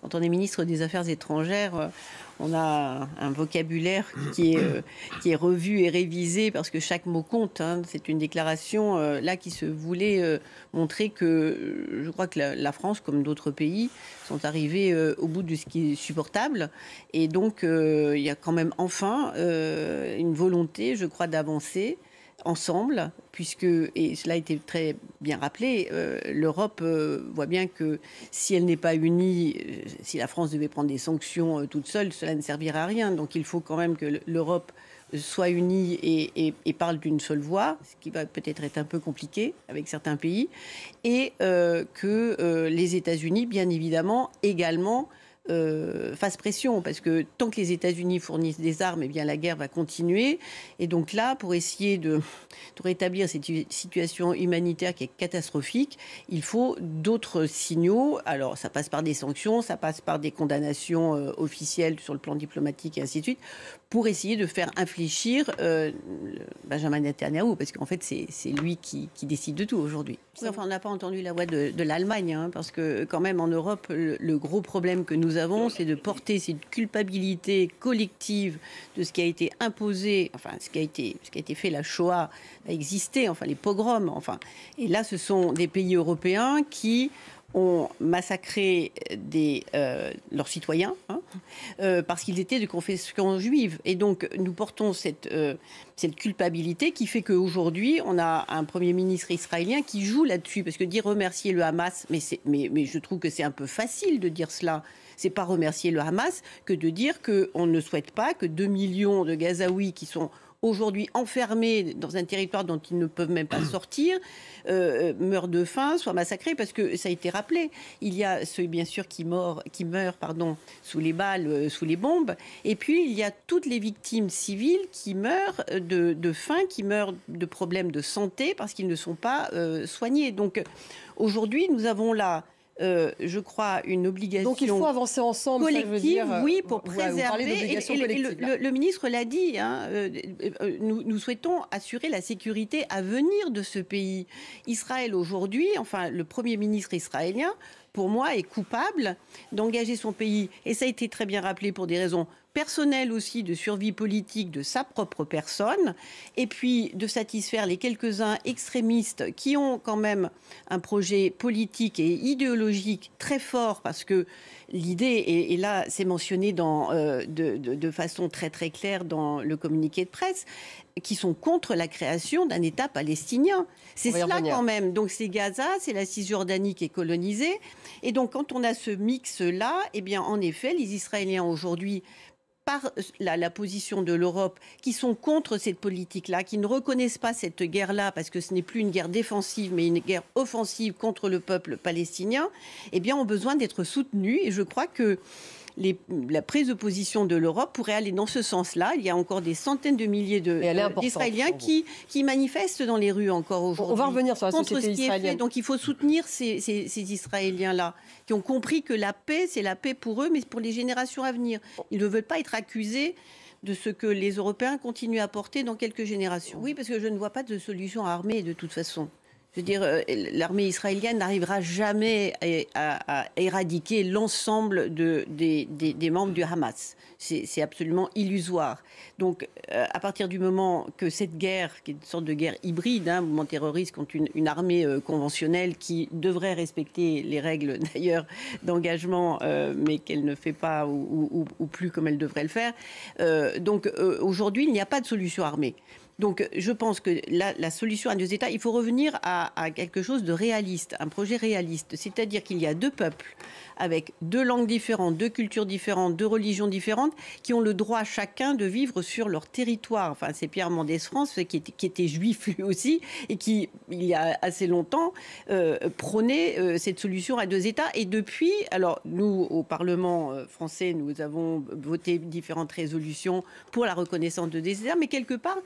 quand on est ministre des Affaires étrangères, on a un vocabulaire qui est revu et révisé parce que chaque mot compte. Hein. C'est une déclaration là qui se voulait montrer que je crois que la France, comme d'autres pays, sont arrivés au bout de ce qui est supportable. Et donc, il y a quand même enfin une volonté, je crois, d'avancer ensemble, puisque, et cela a été très bien rappelé, l'Europe voit bien que si elle n'est pas unie, si la France devait prendre des sanctions toute seule, cela ne servirait à rien. Donc il faut quand même que l'Europe soit unie et parle d'une seule voix, ce qui va peut-être être un peu compliqué avec certains pays, et que les États-Unis, bien évidemment, également, fasse pression, parce que tant que les États-Unis fournissent des armes, eh bien la guerre va continuer. Et donc là, pour essayer de rétablir cette situation humanitaire qui est catastrophique, il faut d'autres signaux. Alors ça passe par des sanctions, ça passe par des condamnations officielles sur le plan diplomatique et ainsi de suite, pour essayer de faire infléchir Benjamin Netanyahou, parce qu'en fait c'est lui qui décide de tout aujourd'hui. Enfin, on n'a pas entendu la voix de l'Allemagne, hein, parce que quand même en Europe, le gros problème que nous avons, c'est de porter cette culpabilité collective de ce qui a été imposé, enfin ce qui a été fait, la Shoah a existé, enfin les pogroms, enfin. Et là, ce sont des pays européens qui ont massacré leurs citoyens parce qu'ils étaient de confession juive. Et donc, nous portons cette culpabilité qui fait qu'aujourd'hui, on a un Premier ministre israélien qui joue là-dessus. Parce que dire remercier le Hamas, mais je trouve que c'est un peu facile de dire cela. C'est pas remercier le Hamas que de dire qu'on ne souhaite pas que 2 millions de Gazaouis qui sont aujourd'hui enfermés dans un territoire dont ils ne peuvent même pas sortir, meurent de faim, soient massacrés, parce que ça a été rappelé. Il y a ceux, bien sûr, qui meurent sous les balles, sous les bombes, et puis il y a toutes les victimes civiles qui meurent de faim, qui meurent de problèmes de santé, parce qu'ils ne sont pas soignés. Donc aujourd'hui, nous avons là je crois, une obligation. Donc il faut avancer ensemble, collective, ça veut dire, oui, pour préserver. Le ministre l'a dit, hein, nous souhaitons assurer la sécurité à venir de ce pays. Israël aujourd'hui, enfin le Premier ministre israélien, pour moi, est coupable d'engager son pays, et ça a été très bien rappelé pour des raisons personnelles aussi, de survie politique de sa propre personne, et puis de satisfaire les quelques-uns extrémistes qui ont quand même un projet politique et idéologique très fort, parce que l'idée, et là c'est mentionné de façon très très claire dans le communiqué de presse, qui sont contre la création d'un État palestinien. C'est cela quand même. Donc c'est Gaza, c'est la Cisjordanie qui est colonisée. Et donc quand on a ce mix-là, eh bien en effet, les Israéliens aujourd'hui, par la position de l'Europe, qui sont contre cette politique-là, qui ne reconnaissent pas cette guerre-là, parce que ce n'est plus une guerre défensive, mais une guerre offensive contre le peuple palestinien, eh bien, ont besoin d'être soutenus. Et je crois que la prise de position de l'Europe pourrait aller dans ce sens-là. Il y a encore des centaines de milliers d'Israéliens qui manifestent dans les rues encore aujourd'hui. On va revenir sur la société israélienne. Donc il faut soutenir ces Israéliens-là, qui ont compris que la paix, c'est la paix pour eux, mais pour les générations à venir. Ils ne veulent pas être accusés de ce que les Européens continuent à porter dans quelques générations. Oui, parce que je ne vois pas de solution armée de toute façon. Je veux dire, l'armée israélienne n'arrivera jamais à éradiquer l'ensemble des membres du Hamas. C'est absolument illusoire. Donc, à partir du moment que cette guerre, qui est une sorte de guerre hybride, un mouvement terroriste contre une armée conventionnelle qui devrait respecter les règles d'ailleurs d'engagement, mais qu'elle ne fait pas ou plus comme elle devrait le faire. Donc, aujourd'hui, il n'y a pas de solution armée. Donc je pense que la solution à deux États, il faut revenir à quelque chose de réaliste, un projet réaliste. C'est-à-dire qu'il y a deux peuples avec deux langues différentes, deux cultures différentes, deux religions différentes, qui ont le droit chacun de vivre sur leur territoire. Enfin, c'est Pierre Mendès France qui était juif lui aussi, et qui, il y a assez longtemps, prônait cette solution à deux États. Et depuis, alors nous, au Parlement français, nous avons voté différentes résolutions pour la reconnaissance de deux États, mais quelque part,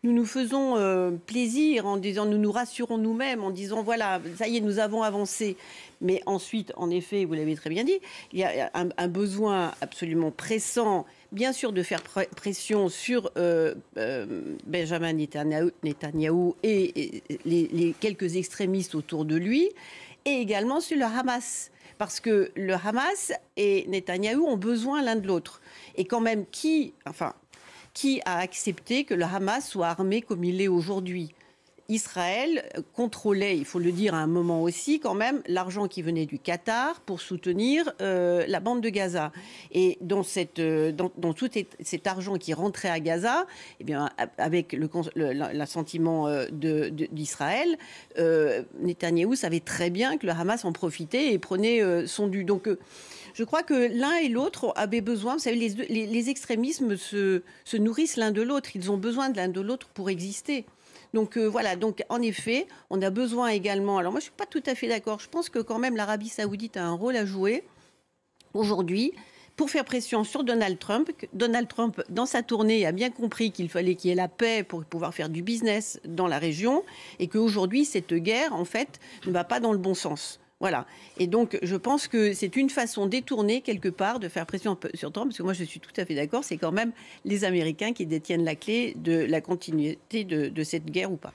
nous nous faisons plaisir en disant, nous nous rassurons nous-mêmes en disant, voilà, ça y est, nous avons avancé. Mais ensuite, en effet, vous l'avez très bien dit, il y a un besoin absolument pressant, bien sûr, de faire pression sur Benjamin Netanyahou et les quelques extrémistes autour de lui, et également sur le Hamas. parce que le Hamas et Netanyahou ont besoin l'un de l'autre. Et quand même, qui a accepté que le Hamas soit armé comme il est aujourd'hui ? Israël contrôlait, il faut le dire à un moment aussi quand même, l'argent qui venait du Qatar pour soutenir la bande de Gaza. Et dans tout cet argent qui rentrait à Gaza, eh bien, avec l'assentiment d'Israël, Netanyahou savait très bien que le Hamas en profitait et prenait son dû. Donc je crois que l'un et l'autre avaient besoin, vous savez, les extrémismes se nourrissent l'un de l'autre, ils ont besoin de l'un de l'autre pour exister. Donc voilà, donc en effet, on a besoin également, alors moi je ne suis pas tout à fait d'accord, je pense que quand même l'Arabie Saoudite a un rôle à jouer aujourd'hui pour faire pression sur Donald Trump. Donald Trump, dans sa tournée, a bien compris qu'il fallait qu'il y ait la paix pour pouvoir faire du business dans la région et qu'aujourd'hui, cette guerre, en fait, ne va pas dans le bon sens. Voilà. Et donc, je pense que c'est une façon détournée, quelque part, de faire pression sur Trump, parce que moi, je suis tout à fait d'accord, c'est quand même les Américains qui détiennent la clé de la continuité de cette guerre ou pas.